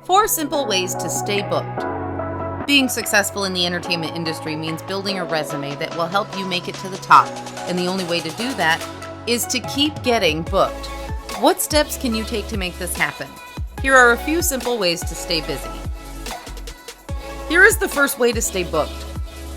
4 simple ways to stay booked. Being successful in the entertainment industry means building a resume that will help you make it to the top, and the only way to do that is to keep getting booked. What steps can you take to make this happen? Here are a few simple ways to stay busy. Here is the first way to stay booked.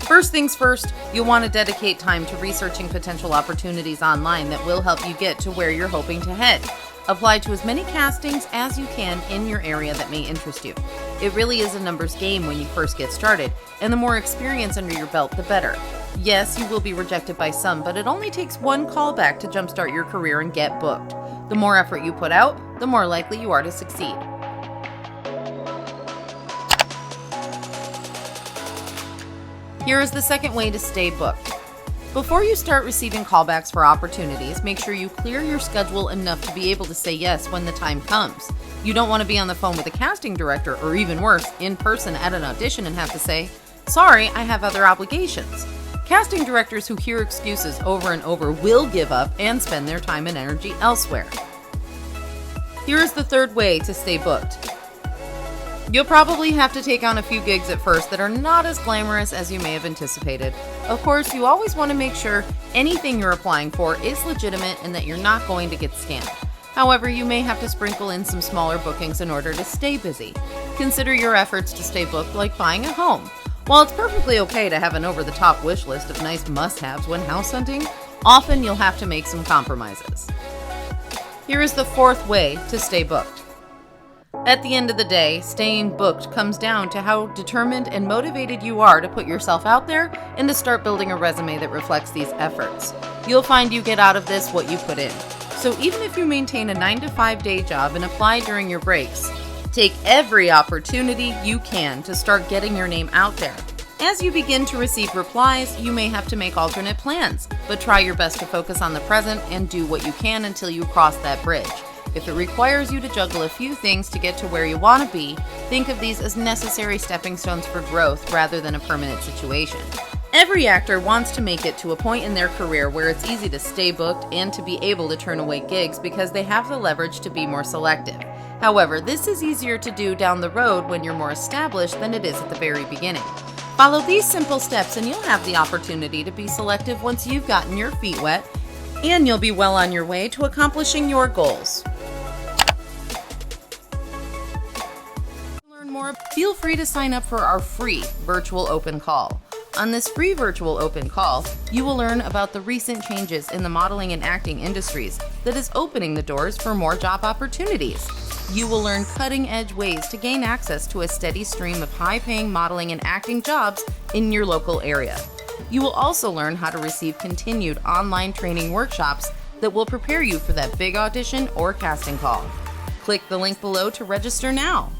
First things first, you'll want to dedicate time to researching potential opportunities online that will help you get to where you're hoping to head. Apply to as many castings as you can in your area that may interest you. It really is a numbers game when you first get started, and the more experience under your belt, the better. Yes, you will be rejected by some, but it only takes one callback to jumpstart your career and get booked. The more effort you put out, the more likely you are to succeed. Here is the second way to stay booked. Before you start receiving callbacks for opportunities, make sure you clear your schedule enough to be able to say yes when the time comes. You don't want to be on the phone with a casting director, or even worse, in person at an audition and have to say, "Sorry, I have other obligations." Casting directors who hear excuses over and over will give up and spend their time and energy elsewhere. Here is the third way to stay booked. You'll probably have to take on a few gigs at first that are not as glamorous as you may have anticipated. Of course, you always want to make sure anything you're applying for is legitimate and that you're not going to get scammed. However, you may have to sprinkle in some smaller bookings in order to stay busy. Consider your efforts to stay booked like buying a home. While it's perfectly okay to have an over-the-top wish list of nice must-haves when house hunting, often you'll have to make some compromises. Here is the fourth way to stay booked. At the end of the day, staying booked comes down to how determined and motivated you are to put yourself out there and to start building a resume that reflects these efforts. You'll find you get out of this what you put in. So even if you maintain a 9-to-5 day job and apply during your breaks, take every opportunity you can to start getting your name out there. As you begin to receive replies, you may have to make alternate plans, but try your best to focus on the present and do what you can until you cross that bridge. If it requires you to juggle a few things to get to where you want to be, think of these as necessary stepping stones for growth rather than a permanent situation. Every actor wants to make it to a point in their career where it's easy to stay booked and to be able to turn away gigs because they have the leverage to be more selective. However, this is easier to do down the road when you're more established than it is at the very beginning. Follow these simple steps and you'll have the opportunity to be selective once you've gotten your feet wet, and you'll be well on your way to accomplishing your goals. Feel free to sign up for our free virtual open call. On this free virtual open call, you will learn about the recent changes in the modeling and acting industries that is opening the doors for more job opportunities. You will learn cutting-edge ways to gain access to a steady stream of high-paying modeling and acting jobs in your local area. You will also learn how to receive continued online training workshops that will prepare you for that big audition or casting call. Click the link below to register now.